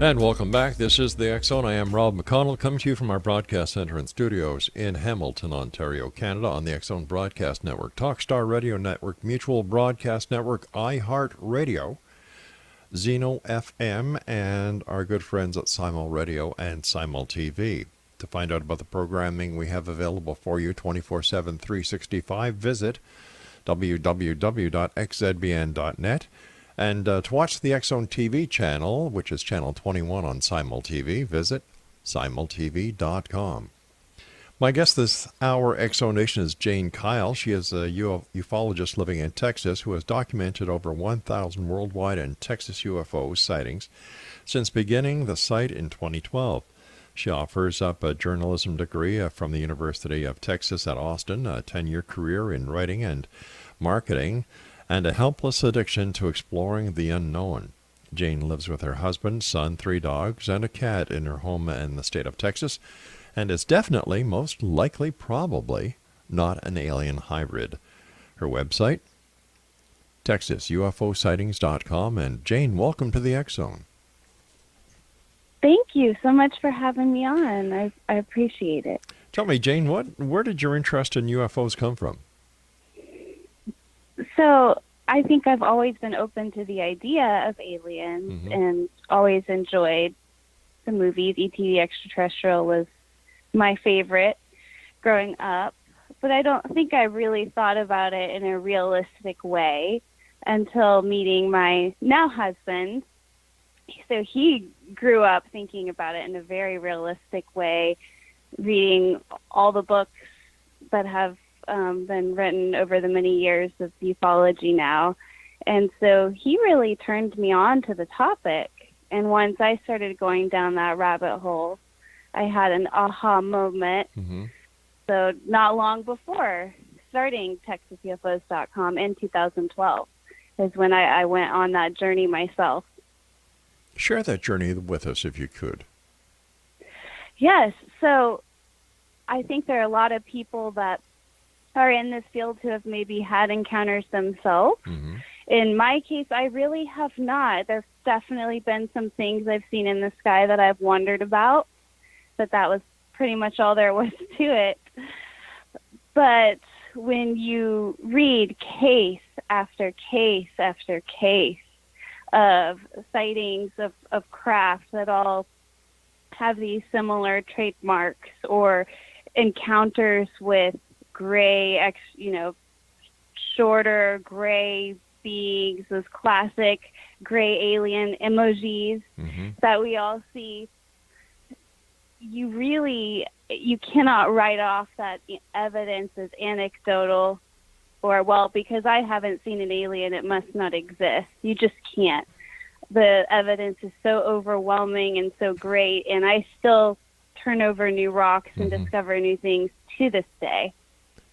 And welcome back. This is the X Zone. I am Rob McConnell, coming to you from our broadcast center and studios in Hamilton, Ontario, Canada, on the X Zone Broadcast Network, Talkstar Radio Network, Mutual Broadcast Network, iHeartRadio, Zeno FM, and our good friends at Simul Radio and Simul TV. To find out about the programming we have available for you 24/7, 365, visit www.xzbn.net. And to watch the X Zone TV channel, which is channel 21 on Simul TV, visit simultv.com. My guest this hour, X Zone Nation, is Jane Kyle. She is a ufologist living in Texas who has documented over 1,000 worldwide and Texas UFO sightings since beginning the site in 2012. She offers up a journalism degree from the University of Texas at Austin, a 10-year career in writing and marketing, and a helpless addiction to exploring the unknown. Jane lives with her husband, son, 3 dogs, and a cat in her home in the state of Texas, and is definitely, most likely, probably, not an alien hybrid. Her website, TexasUFOsightings.com. And Jane, welcome to the X Zone. Thank you so much for having me on. I appreciate it. Tell me, Jane, where did your interest in UFOs come from? So I think I've always been open to the idea of aliens and always enjoyed the movies. E.T. the Extraterrestrial was my favorite growing up, but I don't think I really thought about it in a realistic way until meeting my now husband. So he grew up thinking about it in a very realistic way, reading all the books that have been written over the many years of ufology now. And so he really turned me on to the topic. And once I started going down that rabbit hole, I had an aha moment. So not long before starting TexasUFOs.com in 2012 is when I went on that journey myself. Share that journey with us if you could. Yes. So I think there are a lot of people that are in this field who have maybe had encounters themselves. In my case, I really have not. There's definitely been some things I've seen in the sky that I've wondered about, but that was pretty much all there was to it. But when you read case after case after case of sightings of craft that all have these similar trademarks, or encounters with gray, shorter gray beings, those classic gray alien emojis that we all see, you cannot write off that evidence as anecdotal, or, well, because I haven't seen an alien, it must not exist. You just can't. The evidence is so overwhelming and so great, and I still turn over new rocks and discover new things to this day.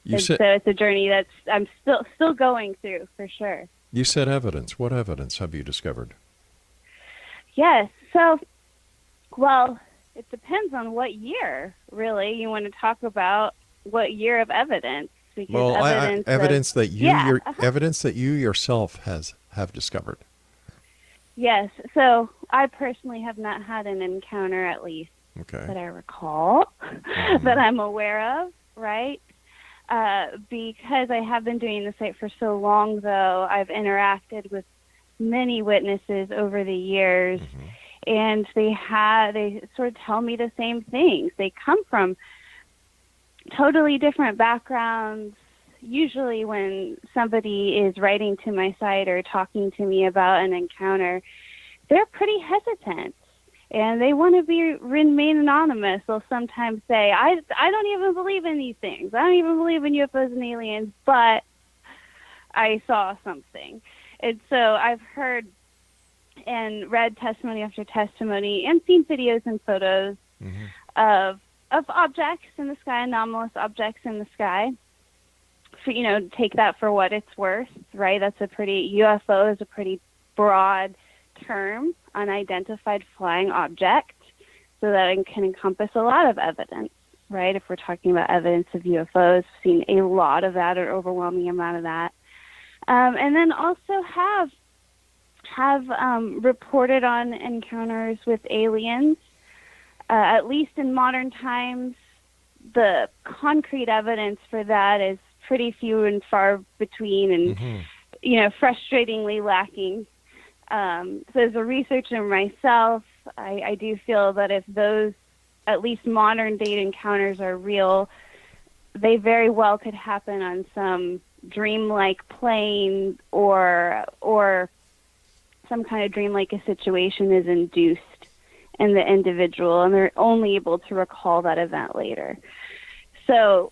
So it's a journey that I'm still going through, for sure. You said evidence. What evidence have you discovered? Yes. So, well, it depends on what year, really. You want to talk about what year of evidence. Well, evidence that you yourself have discovered. Yes. So I personally have not had an encounter, at least that I recall, that I'm aware of, right? Because I have been doing the site for so long, though, I've interacted with many witnesses over the years, and they sort of tell me the same things. They come from totally different backgrounds. Usually when somebody is writing to my site or talking to me about an encounter, they're pretty hesitant and they want to remain anonymous. They'll sometimes say, I don't even believe in these things. I don't even believe in UFOs and aliens, but I saw something. And so I've heard and read testimony after testimony and seen videos and photos of objects in the sky, anomalous objects in the sky. So, take that for what it's worth, right? UFO is a pretty broad term, unidentified flying object, so that it can encompass a lot of evidence, right? If we're talking about evidence of UFOs, seen a lot of that, or overwhelming amount of that. And then also have have reported on encounters with aliens. At least in modern times, the concrete evidence for that is pretty few and far between, and frustratingly lacking. So as a researcher myself, I do feel that if those at least modern day encounters are real, they very well could happen on some dreamlike plane, or some kind of dreamlike a situation is induced in the individual, and they're only able to recall that event later. So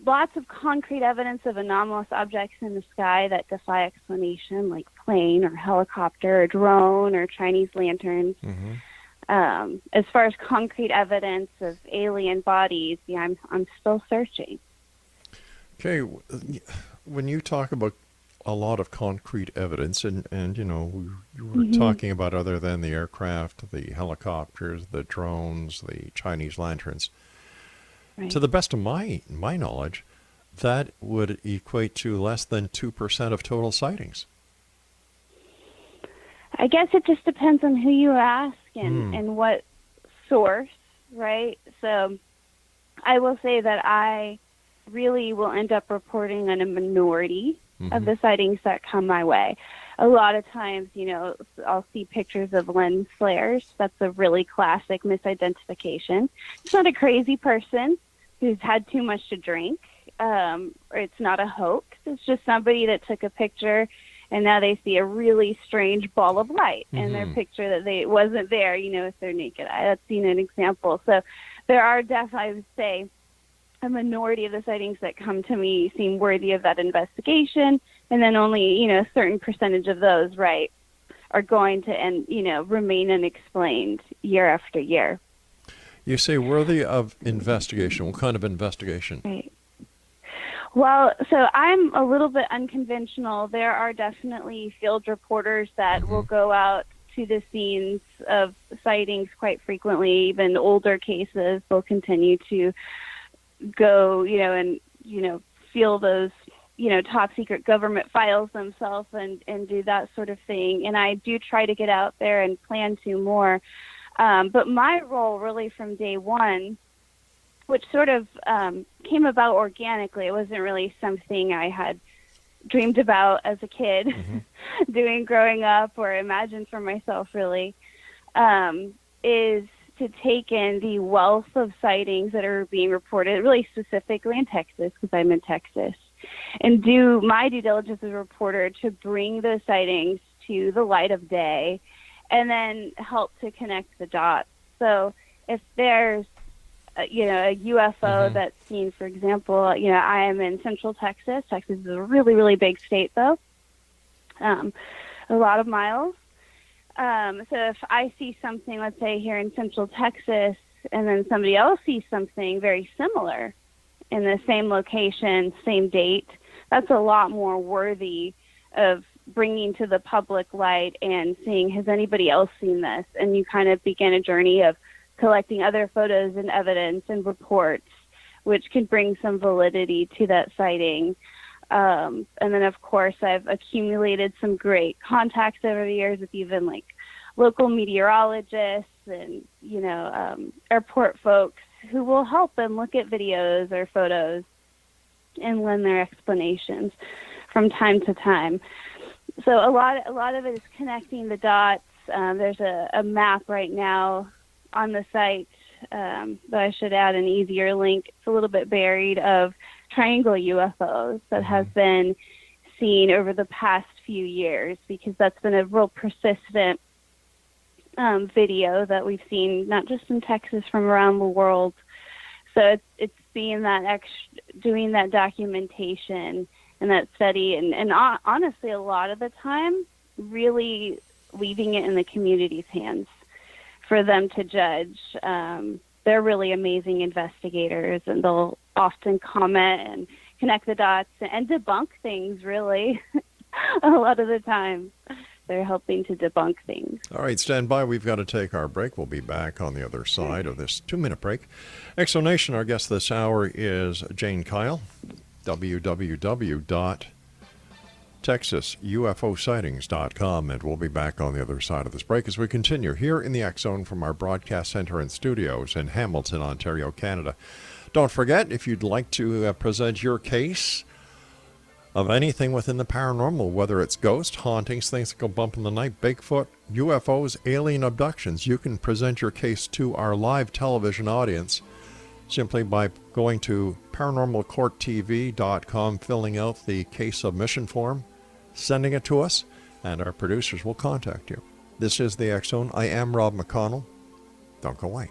lots of concrete evidence of anomalous objects in the sky that defy explanation, like plane or helicopter or drone or Chinese lanterns. As far as concrete evidence of alien bodies, I'm still searching. Okay, when you talk about a lot of concrete evidence, and you were talking about, other than the aircraft, the helicopters, the drones, the Chinese lanterns, right. To the best of my knowledge, that would equate to less than 2% of total sightings. I guess it just depends on who you ask and what source, right? So I will say that I really will end up reporting on a minority of the sightings that come my way. A lot of times, I'll see pictures of lens flares. That's a really classic misidentification. It's not a crazy person who's had too much to drink, or it's not a hoax. It's just somebody that took a picture, and now they see a really strange ball of light in their picture that they wasn't there, with their naked eye. That's an example. So there are definitely, I would say, a minority of the sightings that come to me seem worthy of that investigation, and then only, a certain percentage of those, right, are going to remain unexplained year after year. You say worthy of investigation. What kind of investigation? Right. Well, so I'm a little bit unconventional. There are definitely field reporters that will go out to the scenes of sightings quite frequently. Even older cases, they'll continue to go, and feel those, top secret government files themselves and do that sort of thing. And I do try to get out there and plan to more. But my role really from day one, which sort of came about organically, it wasn't really something I had dreamed about as a kid doing growing up or imagined for myself really, is to take in the wealth of sightings that are being reported, really specifically in Texas, because I'm in Texas, and do my due diligence as a reporter to bring those sightings to the light of day and then help to connect the dots. So if there's a UFO that's seen, for example, I am in Central Texas. Texas is a really, really big state, though, a lot of miles. So if I see something, let's say here in Central Texas, and then somebody else sees something very similar in the same location, same date, that's a lot more worthy of bringing to the public light and seeing, has anybody else seen this? And you kind of begin a journey of collecting other photos and evidence and reports, which can bring some validity to that sighting. And then, of course, I've accumulated some great contacts over the years with even like local meteorologists and, airport folks who will help and look at videos or photos and lend their explanations from time to time. So a lot of it is connecting the dots. There's a map right now on the site that I should add an easier link. It's a little bit buried, of triangle UFOs that have been seen over the past few years, because that's been a real persistent video that we've seen, not just in Texas, from around the world. So it's being that doing that documentation and that study, and honestly, a lot of the time, really leaving it in the community's hands for them to judge. They're really amazing investigators, and they'll often comment and connect the dots and debunk things, really. A lot of the time, they're helping to debunk things. All right, stand by. We've got to take our break. We'll be back on the other side of this 2-minute break. Exonation, our guest this hour is Jane Kyle, www.eyewitness, TexasUFOsightings.com, and we'll be back on the other side of this break as we continue here in the X Zone from our broadcast center and studios in Hamilton, Ontario, Canada. Don't forget, if you'd like to present your case of anything within the paranormal, whether it's ghosts, hauntings, things that go bump in the night, Bigfoot, UFOs, alien abductions, you can present your case to our live television audience simply by going to paranormalcourttv.com, filling out the case submission form, sending it to us, and our producers will contact you. This is the X Zone. I am Rob McConnell. Don't go away.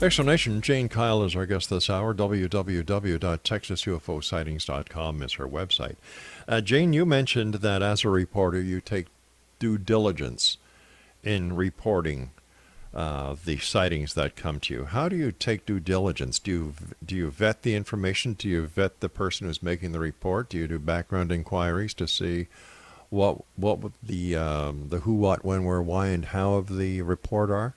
Explanation, Jane Kyle is our guest this hour. www.texasUFOsightings.com is her website. Jane, you mentioned that as a reporter you take due diligence in reporting the sightings that come to you. How do you take due diligence? Do you vet the information? Do you vet the person who's making the report? Do you do background inquiries to see what the who, what, when, where, why, and how of the report are?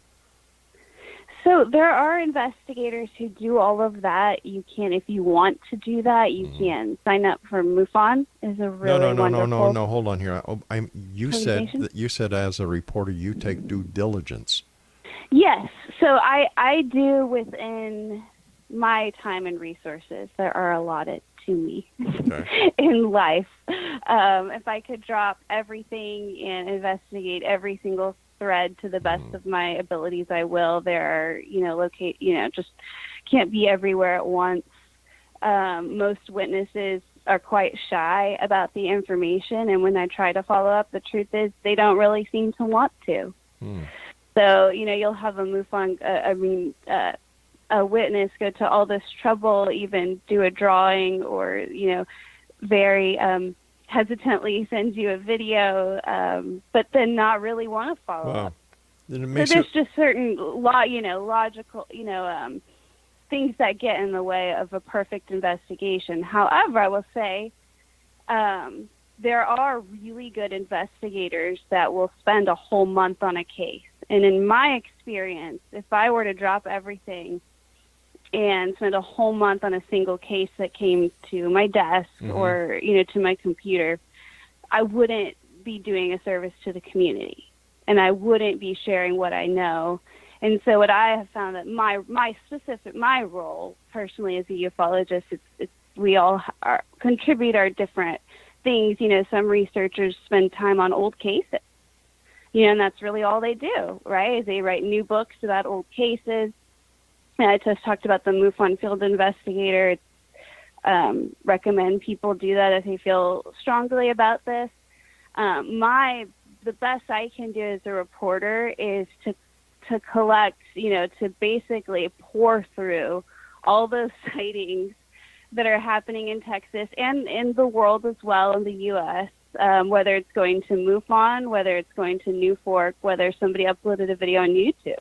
So there are investigators who do all of that. You can, if you want to do that, you can sign up for MUFON. Is a really wonderful. No. Hold on here. You said as a reporter you take due diligence. Yes. So I do within my time and resources that are allotted to me in life. If I could drop everything and investigate every single thread to the best of my abilities, I will. There are, just can't be everywhere at once. Most witnesses are quite shy about the information, and when I try to follow up, the truth is they don't really seem to want to. So, you'll have a MUFON, a witness go to all this trouble, even do a drawing or, very hesitantly sends you a video, but then not really want to follow up. So there's just certain logical, things that get in the way of a perfect investigation. However, I will say there are really good investigators that will spend a whole month on a case. And in my experience, if I were to drop everything and spend a whole month on a single case that came to my desk or, to my computer, I wouldn't be doing a service to the community, and I wouldn't be sharing what I know. And so what I have found that my role personally as a ufologist, we all contribute our different things. Some researchers spend time on old cases, and that's really all they do, right? Is they write new books about old cases. And I just talked about the MUFON field investigator. Recommend people do that if they feel strongly about this. The best I can do as a reporter is to collect, to basically pour through all those sightings that are happening in Texas and in the world as well, in the U.S., whether it's going to MUFON, whether it's going to New Fork, whether somebody uploaded a video on YouTube,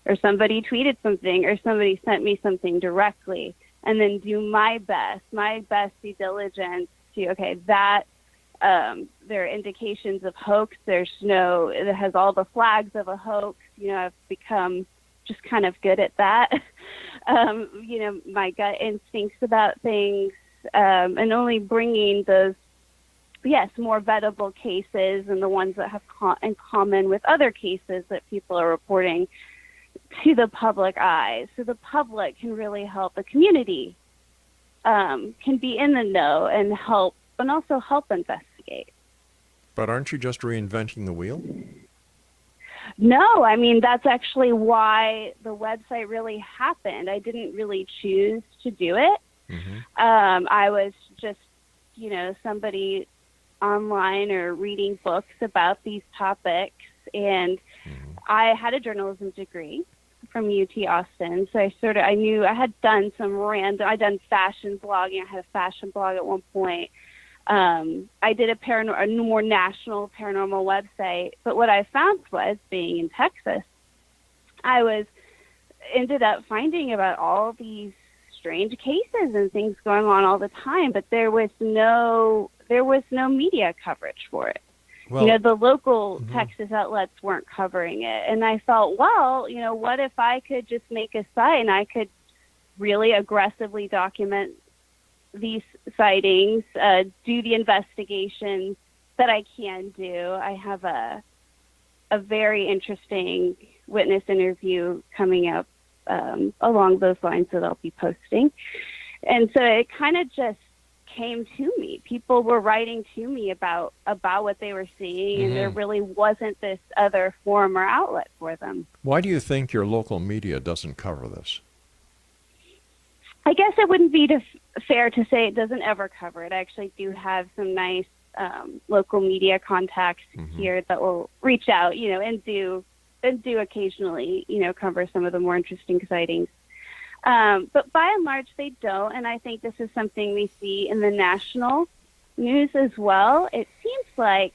or somebody tweeted something, or somebody sent me something directly, and then do my best due diligence to, that there are indications of hoax. It has all the flags of a hoax. I've become just kind of good at that. My gut instincts about things, and only bringing those, more vettable cases and the ones that have in common with other cases that people are reporting to the public eye, so the public can really help. The community can be in the know and help, and also help investigate. But aren't you just reinventing the wheel? No, that's actually why the website really happened. I didn't really choose to do it. I was just, somebody online or reading books about these topics, and I had a journalism degree, from UT Austin. So I knew I had done I'd done fashion blogging. I had a fashion blog at one point. I did a more national paranormal website. But what I found was, being in Texas, I ended up finding about all these strange cases and things going on all the time, but there was no media coverage for it. Well, the local Texas outlets weren't covering it. And I thought, well, what if I could just make a site and I could really aggressively document these sightings, do the investigations that I can do. I have a very interesting witness interview coming up along those lines that I'll be posting. And so it kind of just came to me. People were writing to me about what they were seeing, and there really wasn't this other forum or outlet for them. Why do you think your local media doesn't cover this? I guess it wouldn't be fair to say it doesn't ever cover it. I actually do have some nice local media contacts here that will reach out, and do occasionally, cover some of the more interesting sightings. But by and large, they don't. And I think this is something we see in the national news as well. It seems like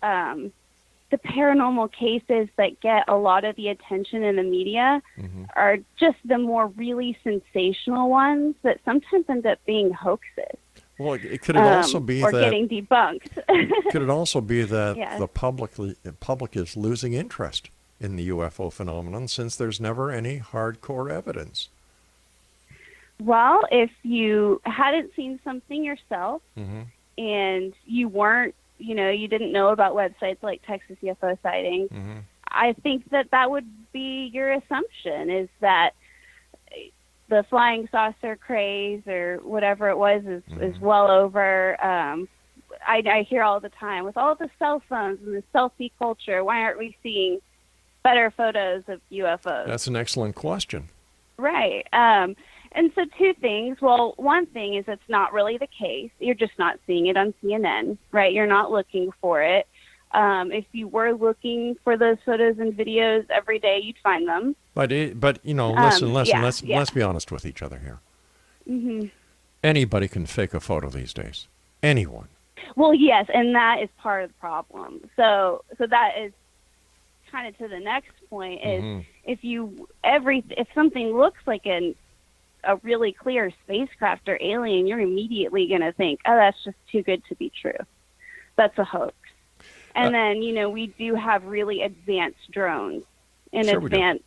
the paranormal cases that get a lot of the attention in the media are just the more really sensational ones that sometimes end up being hoaxes. Well, could it also be or that getting debunked? Could it also be that the public is losing interest in the UFO phenomenon since there's never any hardcore evidence? Well, if you hadn't seen something yourself and you weren't, you didn't know about websites like Texas UFO sightings, I think that would be your assumption, is that the flying saucer craze or whatever it was is well over. I hear all the time, with all the cell phones and the selfie culture, why aren't we seeing better photos of UFOs? That's an excellent question. Right. And so two things. Well, one thing is it's not really the case. You're just not seeing it on CNN, right? You're not looking for it. If you were looking for those photos and videos every day, you'd find them. But listen. Let's be honest with each other here. Anybody can fake a photo these days. Anyone. Well, yes, and that is part of the problem. So that is kind of to the next point, is if something looks like a really clear spacecraft or alien, you're immediately going to think, oh, that's just too good to be true. That's a hoax. And then, we do have really advanced drones and advanced,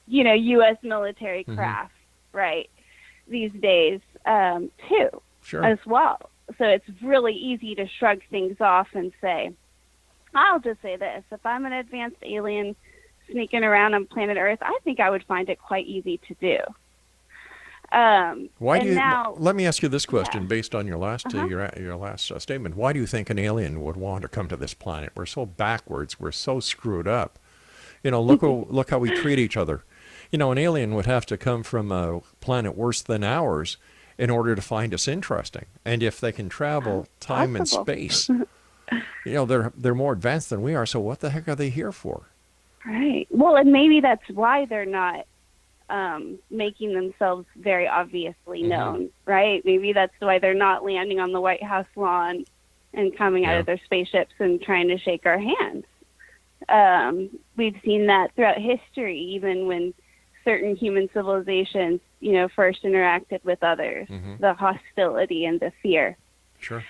U.S. military craft, right, these days, too, as well. So it's really easy to shrug things off and say, I'll just say this. If I'm an advanced alien sneaking around on planet Earth, I think I would find it quite easy to do. Let me ask you this question based on your last your last statement. Why do you think an alien would want to come to this planet? We're so backwards. We're so screwed up. Look how we treat each other. An alien would have to come from a planet worse than ours in order to find us interesting. And if they can travel time and space, they're more advanced than we are. So what the heck are they here for? Right. Well, and maybe that's why they're not making themselves very obviously known, right? Maybe that's why they're not landing on the White House lawn and coming out of their spaceships and trying to shake our hands. We've seen that throughout history, even when certain human civilizations, first interacted with others, the hostility and the fear. Sure.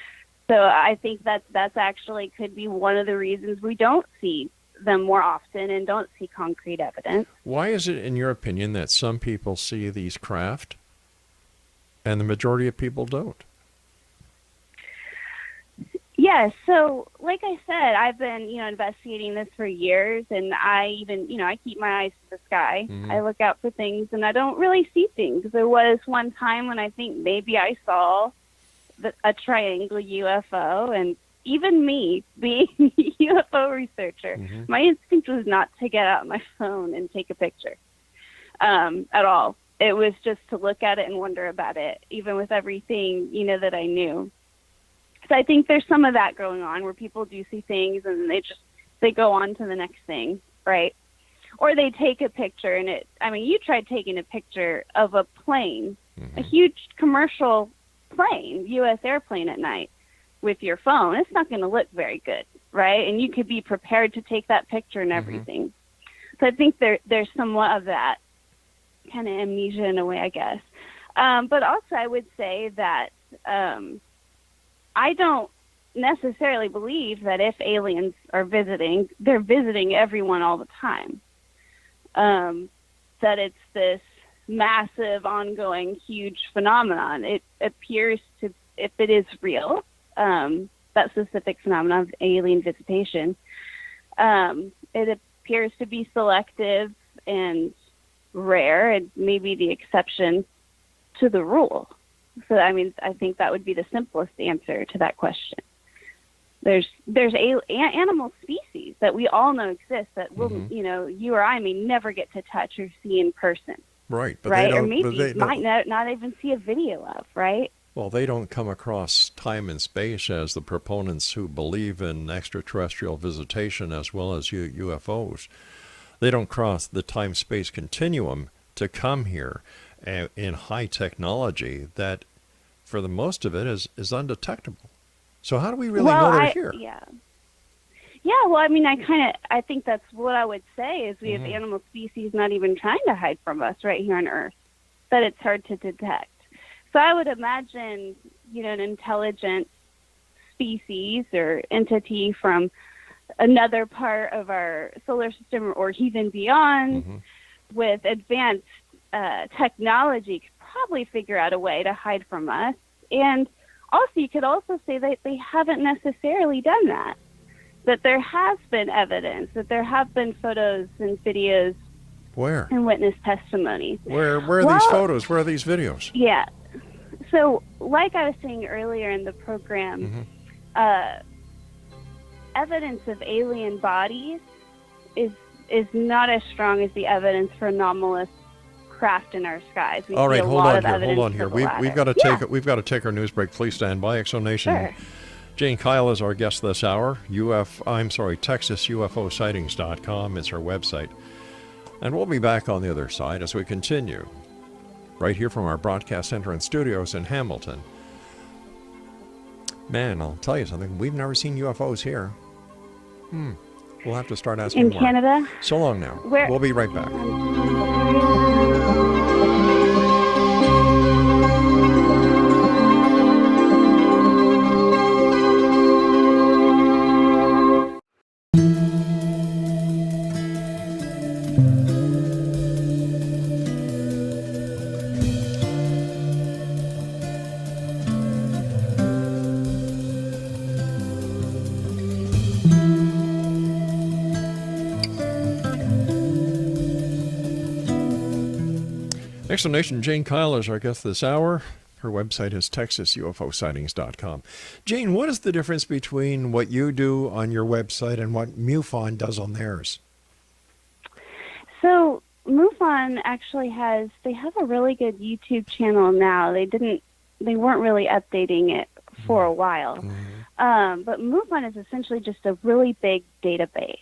So I think that's actually could be one of the reasons we don't see them more often and don't see concrete evidence. Why is it, in your opinion, that some people see these craft and the majority of people don't? Yes. So like I said, I've been, investigating this for years, and I even, I keep my eyes to the sky. I look out for things, and I don't really see things. There was one time when I think maybe I saw a triangle UFO, and even me, being a UFO researcher, my instinct was not to get out my phone and take a picture at all. It was just to look at it and wonder about it, even with everything, that I knew. So I think there's some of that going on where people do see things and they go on to the next thing, right? or they take a picture and you tried taking a picture of a plane, a huge commercial plane, U.S. airplane at night with your phone. It's not going to look very good, right? And you could be prepared to take that picture and everything. So I think there's somewhat of that kind of amnesia in a way, I guess. But also I would say that I don't necessarily believe that if aliens are visiting, they're visiting everyone all the time. That it's this massive, ongoing, huge phenomenon. It appears to, if it is real, that specific phenomenon of alien visitation, it appears to be selective and rare and maybe the exception to the rule. So, I think that would be the simplest answer to that question. There's animal species that we all know exist that will, you or I may never get to touch or see in person. Right. But right? Or maybe might not even see a video of, right? Well, they don't come across time and space as the proponents who believe in extraterrestrial visitation as well as UFOs. They don't cross the time-space continuum to come here in high technology that, for the most of it, is undetectable. So how do we really know they're here? Yeah. Well, I think that's what I would say is we have animal species not even trying to hide from us right here on Earth, that it's hard to detect. So I would imagine, an intelligent species or entity from another part of our solar system or even beyond with advanced technology could probably figure out a way to hide from us. And also, you could also say that they haven't necessarily done that, that there has been evidence, that there have been photos and videos. Where? And witness testimony. Where are these photos? Where are these videos? Yeah. So, like I was saying earlier in the program, evidence of alien bodies is not as strong as the evidence for anomalous craft in our skies. All right, hold on here. We've got to take our news break. Please stand by. ExoNation. Sure. Jane Kyle is our guest this hour. TexasUFOsightings.com is her website. And we'll be back on the other side as we continue. Right here from our broadcast center and studios in Hamilton. Man, I'll tell you something. We've never seen UFOs here. We'll have to start asking in more. Canada. So long now. We'll be right back. ExoNation, Jane Kyle is our guest this hour. Her website is TexasUFOsightings.com. Jane, what is the difference between what you do on your website and what MUFON does on theirs? So MUFON actually have a really good YouTube channel now. They weren't really updating it for a while. But MUFON is essentially just a really big database.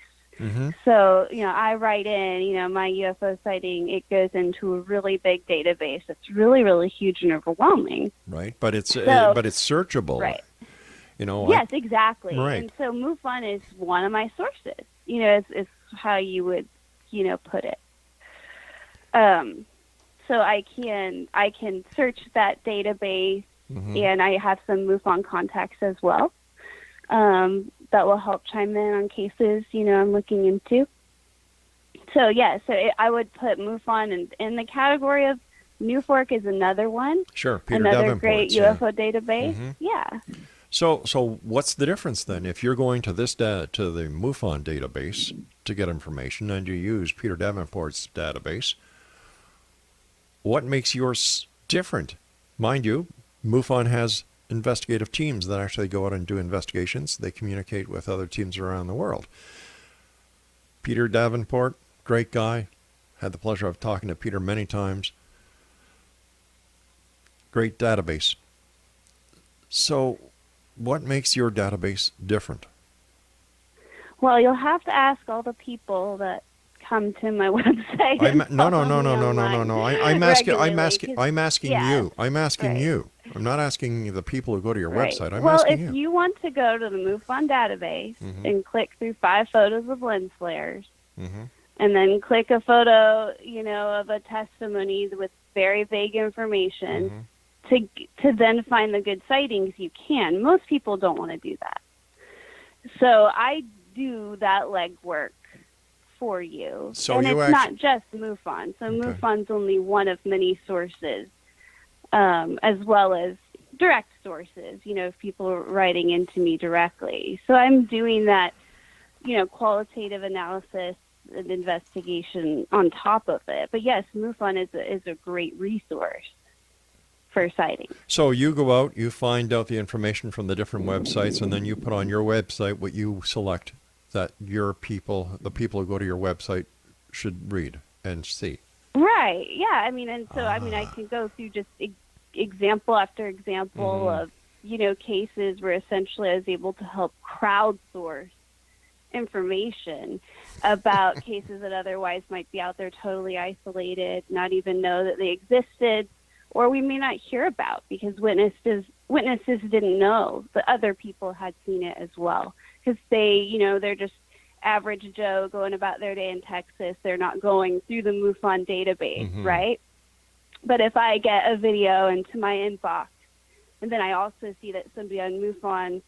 So, I write in, my UFO sighting, it goes into a really big database. It's really, really huge and overwhelming. Right, but it's searchable. Right. Yes, exactly. Right. And so MUFON is one of my sources, is how you would, put it. So I can search that database, and I have some MUFON contacts as well. That will help chime in on cases, I'm looking into. So, I would put MUFON in the category of NUFORC is another one. Sure, Peter another Davenport's, great UFO database. Yeah. So what's the difference then? If you're going to the MUFON database to get information and you use Peter Davenport's database, what makes yours different? Mind you, MUFON has investigative teams that actually go out and do investigations. They communicate with other teams around the world. Peter Davenport, great guy. Had the pleasure of talking to Peter many times. Great database. So what makes your database different? Well, you'll have to ask all the people that come to my website. No. I'm asking you. I'm asking right. you. I'm not asking the people who go to your right. website. I'm well, asking if you want to go to the MUFON database and click through 5 photos of lens flares, and then click a photo, of a testimony with very vague information, to then find the good sightings, you can. Most people don't want to do that. So I do that legwork for you. So and you it's not just MUFON. So MUFON's only one of many sources, as well as direct sources, if people are writing into me directly. So I'm doing that, qualitative analysis and investigation on top of it. But yes, MUFON is a great resource for sightings. So you go out, you find out the information from the different websites, and then you put on your website what you select that the people who go to your website should read and see. Right. Yeah. I can go through just example after example of, cases where essentially I was able to help crowdsource information about cases that otherwise might be out there totally isolated, not even know that they existed, or we may not hear about because witnesses didn't know that other people had seen it as well, because they're just average Joe going about their day in Texas. They're not going through the MUFON database, right? But if I get a video into my inbox, and then I also see that somebody on MUFON,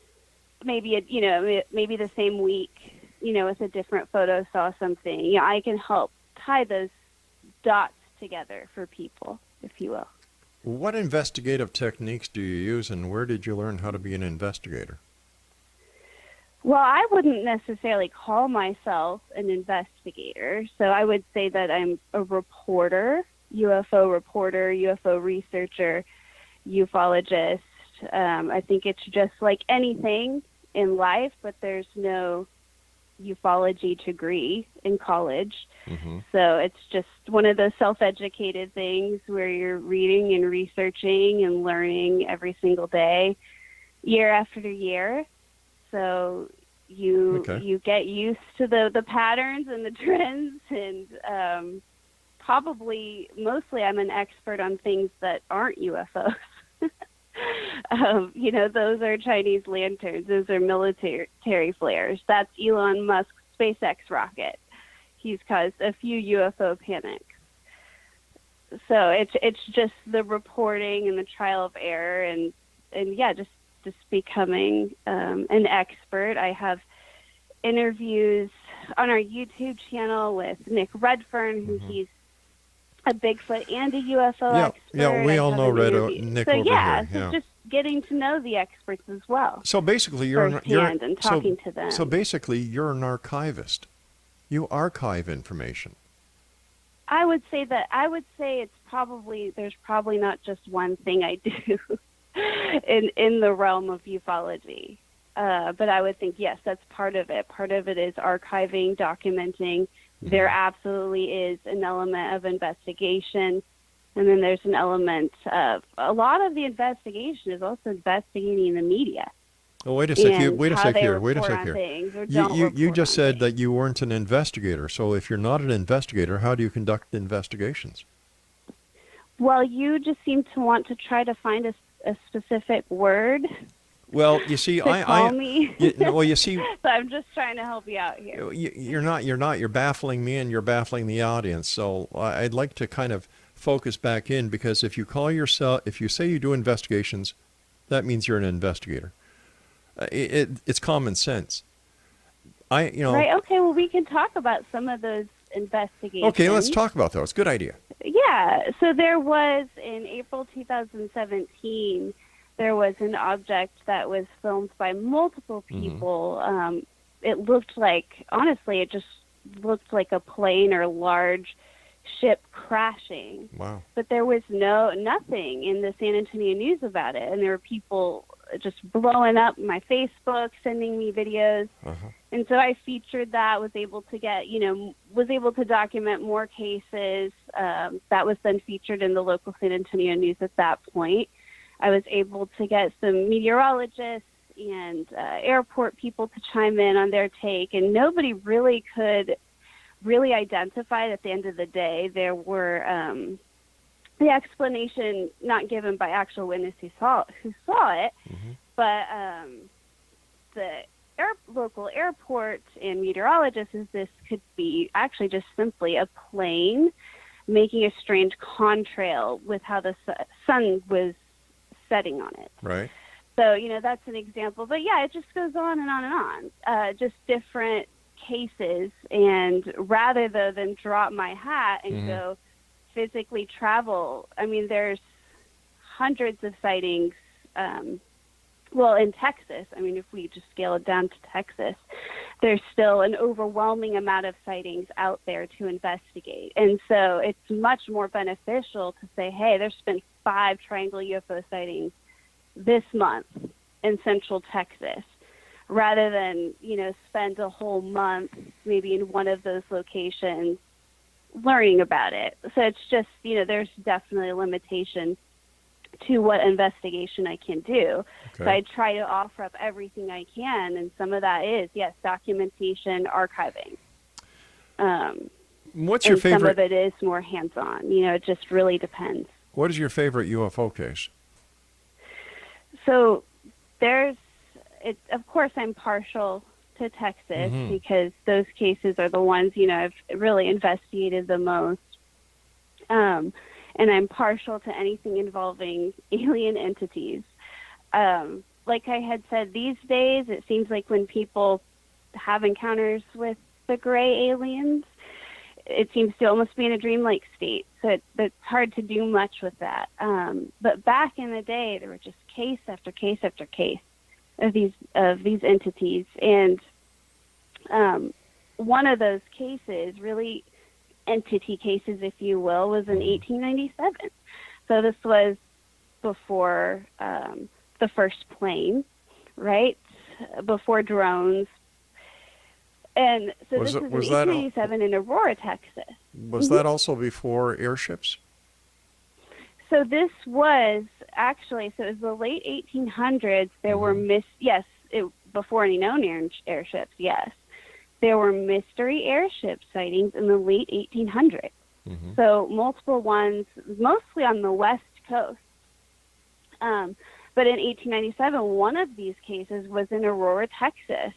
maybe the same week, with a different photo saw something, I can help tie those dots together for people, if you will. What investigative techniques do you use, and where did you learn how to be an investigator? Well, I wouldn't necessarily call myself an investigator. So I would say that I'm a reporter, UFO researcher, ufologist. I think it's just like anything in life, but there's no ufology degree in college. So it's just one of those self-educated things where you're reading and researching and learning every single day, year after year. So you get used to the patterns and the trends, and mostly I'm an expert on things that aren't UFOs. Those are Chinese lanterns. Those are military flares. That's Elon Musk's SpaceX rocket. He's caused a few UFO panics. So it's just the reporting and the trial of error, and just becoming an expert. I have interviews on our YouTube channel with Nick Redfern, who he's a Bigfoot and a UFO expert. Yeah, we all know Nick over here. So just getting to know the experts as well. So basically, talking to them. So basically, you're an archivist. You archive information. I would say there's probably not just one thing I do in the realm of ufology. But I would think, yes, that's part of it. Part of it is archiving, documenting. There absolutely is an element of investigation. And then there's an element of a lot of the investigation is also investigating the media. Oh, wait a sec here. You just said that you weren't an investigator. So if you're not an investigator, how do you conduct investigations? Well, you just seem to want to try to find a specific word. Well, you see, So I'm just trying to help you out here. You're not. You're baffling me, and you're baffling the audience. So I'd like to kind of focus back in, because if you say you do investigations, that means you're an investigator. It's common sense. Right. Okay. Well, we can talk about some of those investigations. Okay. Let's talk about those. Good idea. Yeah. So there was in April 2017. There was an object that was filmed by multiple people. It looked like, honestly, it just looked like a plane or large ship crashing. Wow. But there was nothing in the San Antonio News about it. And there were people just blowing up my Facebook, sending me videos. And so I featured that, was able to document more cases. That was then featured in the local San Antonio News at that point. I was able to get some meteorologists and airport people to chime in on their take, and nobody really could really identified at the end of the day. There were the explanation not given by actual witness who saw it, but the local airport and meteorologists is this could be actually just simply a plane making a strange contrail with how the sun was setting on it. Right. So, that's an example. But, yeah, it just goes on and on and on, just different cases. And rather, though, than drop my hat and go physically travel, I mean, there's hundreds of sightings. Well, in Texas, I mean, if we just scale it down to Texas, there's still an overwhelming amount of sightings out there to investigate. And so it's much more beneficial to say, hey, there's been 5 triangle UFO sightings this month in central Texas, rather than, spend a whole month maybe in one of those locations learning about it. So it's just, there's definitely a limitation to what investigation I can do. Okay. So I try to offer up everything I can, and some of that is, yes, documentation, archiving. What's your favorite? Some of it is more hands-on. It just really depends. What is your favorite UFO case? So of course, I'm partial to Texas because those cases are the ones, I've really investigated the most. And I'm partial to anything involving alien entities. Like I had said, these days, it seems like when people have encounters with the gray aliens, it seems to almost be in a dreamlike state. So it's hard to do much with that. But back in the day, there were just case after case after case of these entities. And one of those cases, really entity cases, if you will, was in 1897. So this was before the first plane, right? Before drones. And so this was in 1897 in Aurora, Texas. Was that also before airships? So this was actually, so it was the late 1800s. There were before any known airships, yes. There were mystery airship sightings in the late 1800s. So multiple ones, mostly on the West Coast. But in 1897, one of these cases was in Aurora, Texas.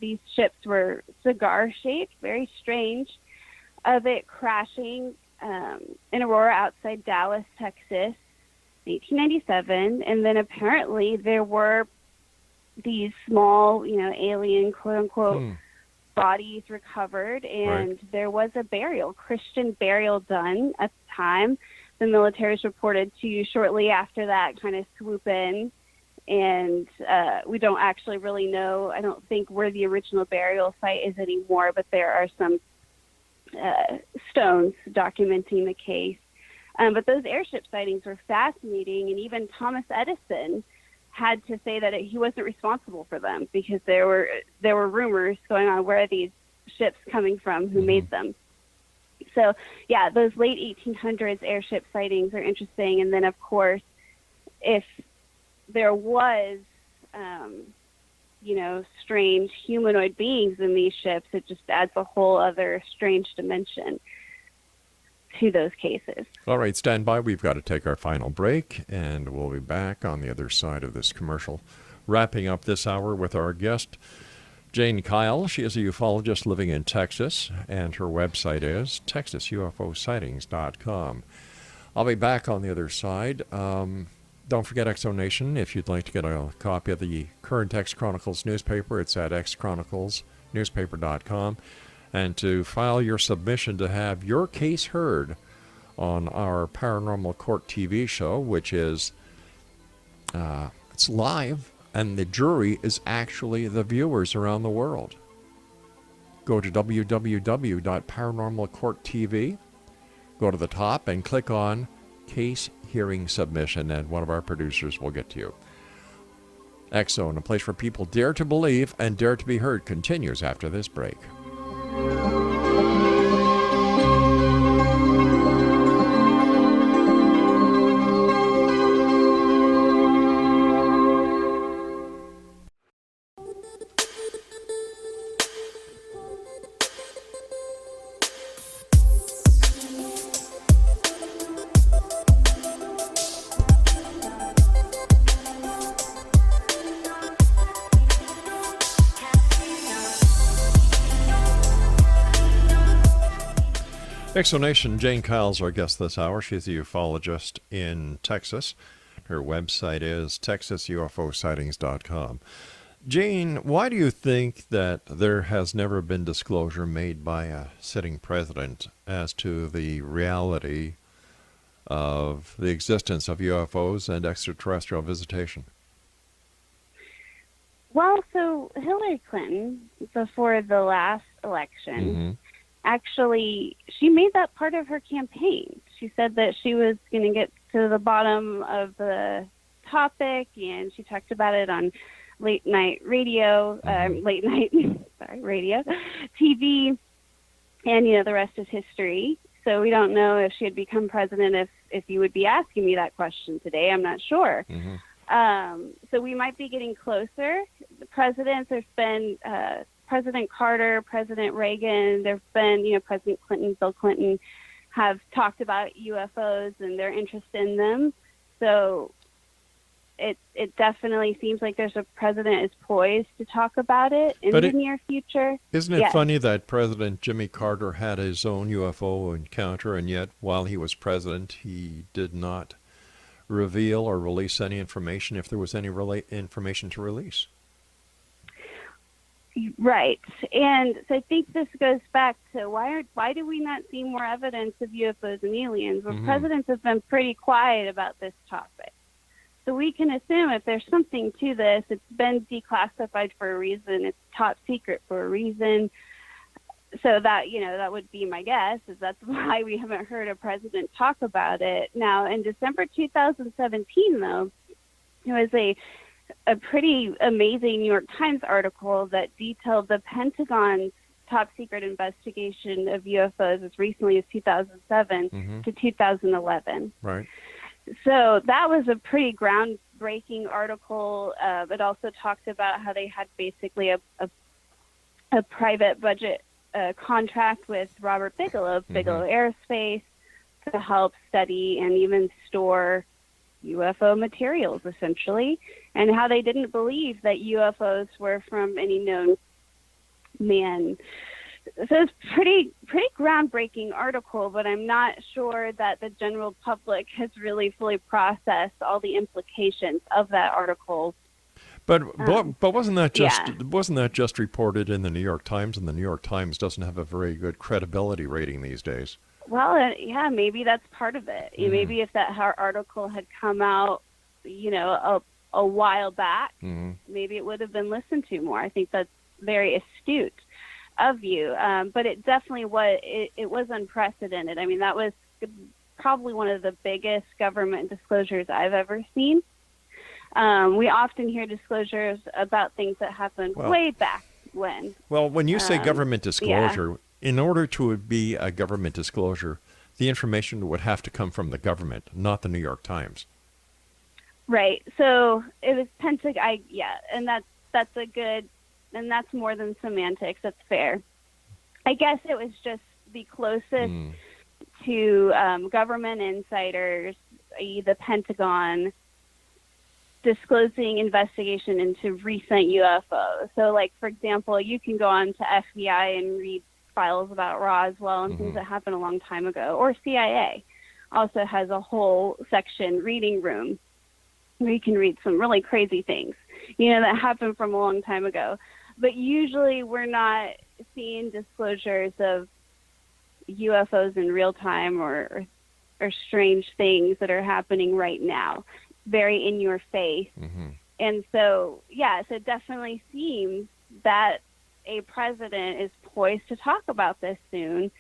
These ships were cigar-shaped, very strange, of it crashing in Aurora outside Dallas, Texas, 1897. And then apparently there were these small, alien, quote-unquote, bodies recovered, and there was a Christian burial done at the time. The military was reported to shortly after that kind of swoop in, and we don't actually really know, I don't think, where the original burial site is anymore, but there are some stones documenting the case. But those airship sightings were fascinating, and even Thomas Edison had to say that he wasn't responsible for them because there were rumors going on, where are these ships coming from, who made them. So, yeah, those late 1800s airship sightings are interesting. And then, of course, if there was, strange humanoid beings in these ships, it just adds a whole other strange dimension to those cases. All right, stand by. We've got to take our final break, and we'll be back on the other side of this commercial, wrapping up this hour with our guest, Jane Kyle. She is a ufologist living in Texas, and her website is texasUFOsightings.com. I'll be back on the other side. Don't forget Exonation. If you'd like to get a copy of the current X Chronicles newspaper, it's at xchroniclesnewspaper.com. And to file your submission to have your case heard on our Paranormal Court TV show, which is it's live, and the jury is actually the viewers around the world. Go to www.paranormalcourttv, go to the top and click on Case Hearing Submission, and one of our producers will get to you. X-Zone, a place where people dare to believe and dare to be heard, continues after this break. Exonation, Jane Kyle's our guest this hour. She's a ufologist in Texas. Her website is texasufosightings.com. Jane, why do you think that there has never been disclosure made by a sitting president as to the reality of the existence of UFOs and extraterrestrial visitation? Well, so Hillary Clinton, before the last election, actually, she made that part of her campaign. She said that she was going to get to the bottom of the topic, and she talked about it on late night radio, radio, TV, and, the rest is history. So we don't know if she had become president if you would be asking me that question today. I'm not sure. So we might be getting closer. The presidents, there's been President Carter, President Reagan, there's been, President Clinton, Bill Clinton have talked about UFOs and their interest in them. So it definitely seems like there's a president is poised to talk about it in the near future. Isn't it funny that President Jimmy Carter had his own UFO encounter, and yet while he was president, he did not reveal or release any information if there was any information to release? Right. And so I think this goes back to why do we not see more evidence of UFOs and aliens? Well, presidents have been pretty quiet about this topic. So we can assume if there's something to this, it's been declassified for a reason, it's top secret for a reason. So that, that would be my guess, is that's why we haven't heard a president talk about it. Now, in December 2017, though, it was a pretty amazing New York Times article that detailed the Pentagon's top secret investigation of UFOs as recently as 2007 to 2011. Right. So that was a pretty groundbreaking article. It also talked about how they had basically a private budget contract with Robert Bigelow, Bigelow Aerospace, to help study and even store UFO materials, essentially, and how they didn't believe that UFOs were from any known man. So it's pretty groundbreaking article, but I'm not sure that the general public has really fully processed all the implications of that article. But wasn't that just reported in the New York Times, and the New York Times doesn't have a very good credibility rating these days? Well, yeah, maybe that's part of it. Maybe if that article had come out, a while back, maybe it would have been listened to more. I think that's very astute of you. But it definitely was. It was unprecedented. I mean, that was probably one of the biggest government disclosures I've ever seen. We often hear disclosures about things that happened way back when. Well, when you say government disclosure, in order to be a government disclosure, the information would have to come from the government, not the New York Times. Right. So it was Pentagon. And that's a good, and that's more than semantics. That's fair. I guess it was just the closest to government insiders, i.e. the Pentagon, disclosing investigation into recent UFOs. So, like, for example, you can go on to FBI and read files about Roswell and things that happened a long time ago. Or CIA also has a whole section, reading room, where you can read some really crazy things, that happened from a long time ago. But usually we're not seeing disclosures of UFOs in real time or strange things that are happening right now, very in your face. And so, so it definitely seems that a president is poised to talk about this soon.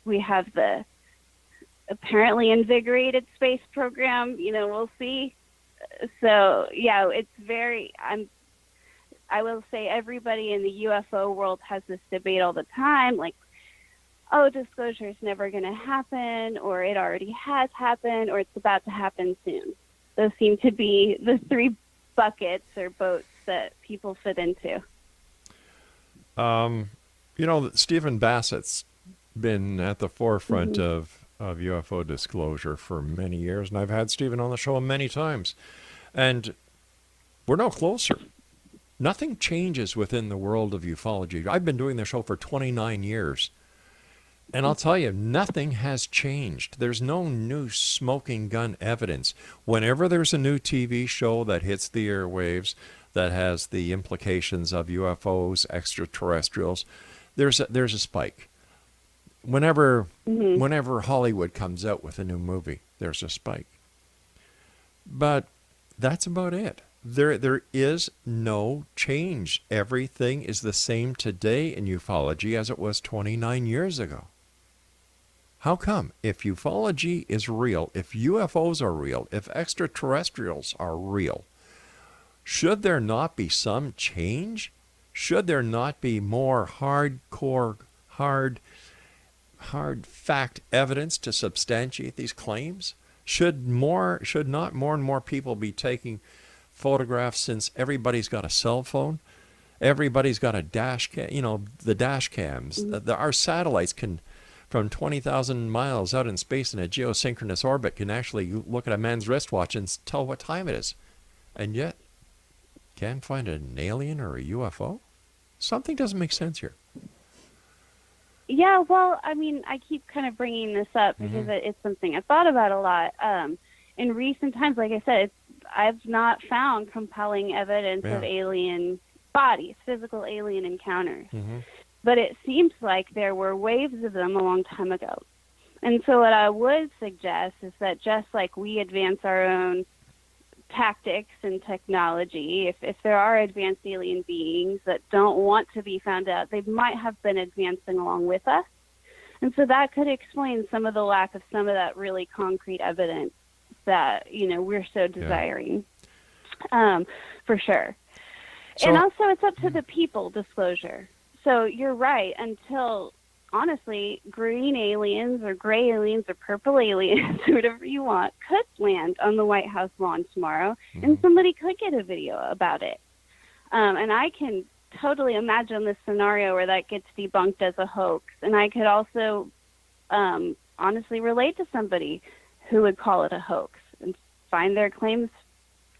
We have the apparently invigorated space program, we'll see. So, it's very, I will say everybody in the UFO world has this debate all the time, like, disclosure is never going to happen, or it already has happened, or it's about to happen soon. Those seem to be the three buckets or boats that people fit into. Stephen Bassett's been at the forefront of UFO disclosure for many years, and I've had Stephen on the show many times, and we're no closer. Nothing changes within the world of ufology. I've been doing the show for 29 years, And I'll tell you, nothing has changed. There's no new smoking gun evidence. Whenever there's a new TV show that hits the airwaves that has the implications of UFOs, extraterrestrials, there's a spike. Whenever Hollywood comes out with a new movie, there's a spike. But that's about it. There is no change. Everything is the same today in ufology as it was 29 years ago. How come? If ufology is real, if UFOs are real, if extraterrestrials are real, should there not be some change? Should there not be more hardcore, hard fact evidence to substantiate these claims? Should not more and more people be taking photographs, since everybody's got a cell phone? Everybody's got a dash cam, the dash cams. Our satellites can, from 20,000 miles out in space in a geosynchronous orbit, can actually look at a man's wristwatch and tell what time it is. And yet, can't find an alien or a UFO? Something doesn't make sense here. Yeah, well, I mean, I keep kind of bringing this up because it's something I've thought about a lot. In recent times, like I said, I've not found compelling evidence of alien bodies, physical alien encounters. But it seems like there were waves of them a long time ago. And so what I would suggest is that just like we advance our own tactics and technology, if there are advanced alien beings that don't want to be found out, they might have been advancing along with us. And so that could explain some of the lack of some of that really concrete evidence that, we're so desiring, for sure. So, and also it's up to the people disclosure. So you're right, until, honestly, green aliens or gray aliens or purple aliens, whatever you want, could land on the White House lawn tomorrow, and somebody could get a video about it. And I can totally imagine this scenario where that gets debunked as a hoax. And I could also honestly relate to somebody who would call it a hoax and find their claims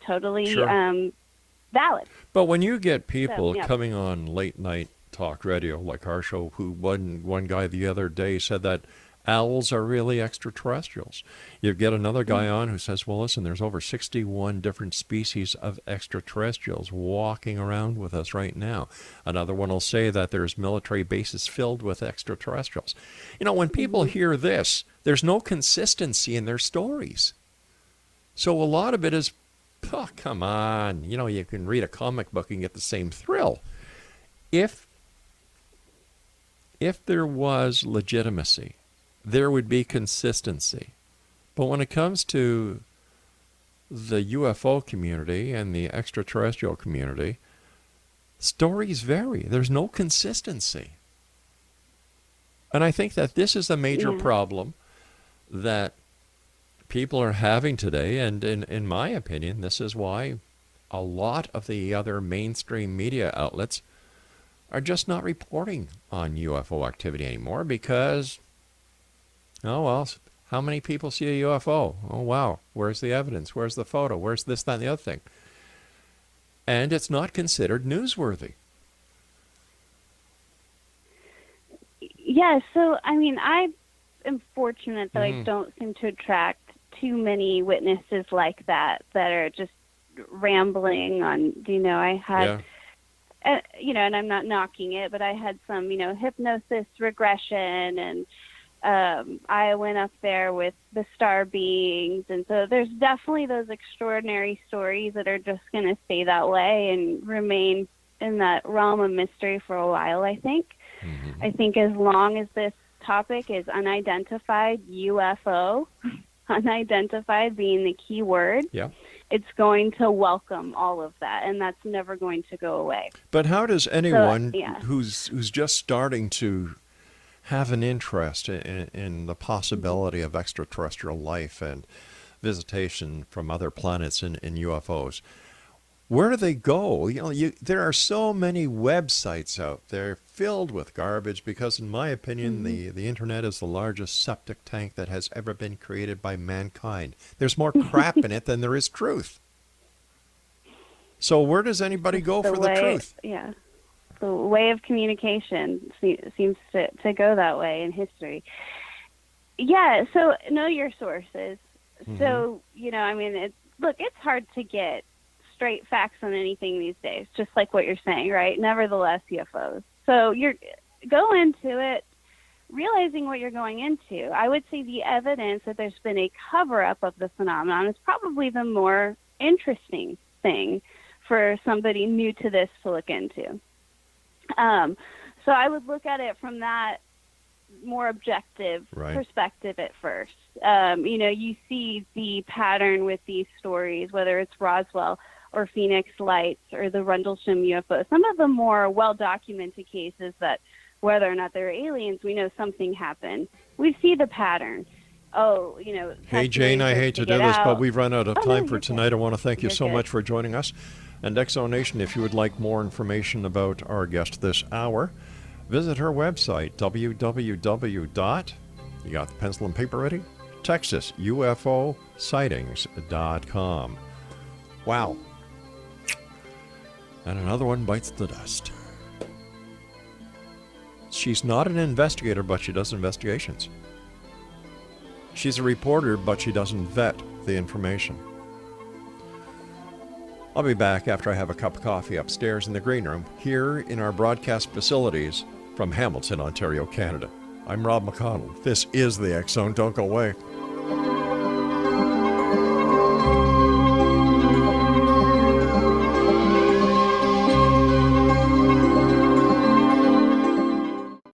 totally valid. But when you get people coming on late night talk radio like our show, who one guy the other day said that owls are really extraterrestrials. You get another guy on who says, well, listen, there's over 61 different species of extraterrestrials walking around with us right now. Another one will say that there's military bases filled with extraterrestrials. When people hear this, there's no consistency in their stories. So a lot of it is, oh, come on. You can read a comic book and get the same thrill. If there was legitimacy, there would be consistency. But when it comes to the UFO community and the extraterrestrial community, stories vary. There's no consistency. And I think that this is a major problem that people are having today. And in my opinion, this is why a lot of the other mainstream media outlets are just not reporting on UFO activity anymore because, oh, well, how many people see a UFO? Oh, wow. Where's the evidence? Where's the photo? Where's this, that, and the other thing? And it's not considered newsworthy. Yeah, so, I mean, I am fortunate that I don't seem to attract too many witnesses like that are just rambling on, I had... and I'm not knocking it, but I had some, hypnosis regression, and I went up there with the star beings. And so there's definitely those extraordinary stories that are just going to stay that way and remain in that realm of mystery for a while, I think. I think as long as this topic is unidentified UFO, unidentified being the key word, it's going to welcome all of that, and that's never going to go away. But how does anyone who's just starting to have an interest in the possibility of extraterrestrial life and visitation from other planets in UFOs, where do they go? There are so many websites out there filled with garbage because, in my opinion, the internet is the largest septic tank that has ever been created by mankind. There's more crap in it than there is truth. So where does anybody go for the truth? The way of communication seems to go that way in history. Yeah, so know your sources. Mm-hmm. So, I mean, it's hard to get straight facts on anything these days, just like what you're saying, right? Nevertheless, UFOs. So go into it realizing what you're going into. I would say the evidence that there's been a cover-up of the phenomenon is probably the more interesting thing for somebody new to this to look into. So I would look at it from that more objective perspective at first. You see the pattern with these stories, whether it's Roswell or Phoenix Lights or the Rendlesham UFO. Some of the more well-documented cases that whether or not they're aliens, we know something happened. We see the pattern. Hey, Jane, I hate to do this, but we've run out of time for tonight. I want to thank you so much for joining us. And Exonation, if you would like more information about our guest this hour, visit her website, you got the pencil and paper ready? TexasUFOsightings.com. Wow. And another one bites the dust. She's not an investigator, but she does investigations. She's a reporter, but she doesn't vet the information. I'll be back after I have a cup of coffee upstairs in the green room here in our broadcast facilities from Hamilton, Ontario, Canada. I'm Rob McConnell. This is the X Zone. Don't go away.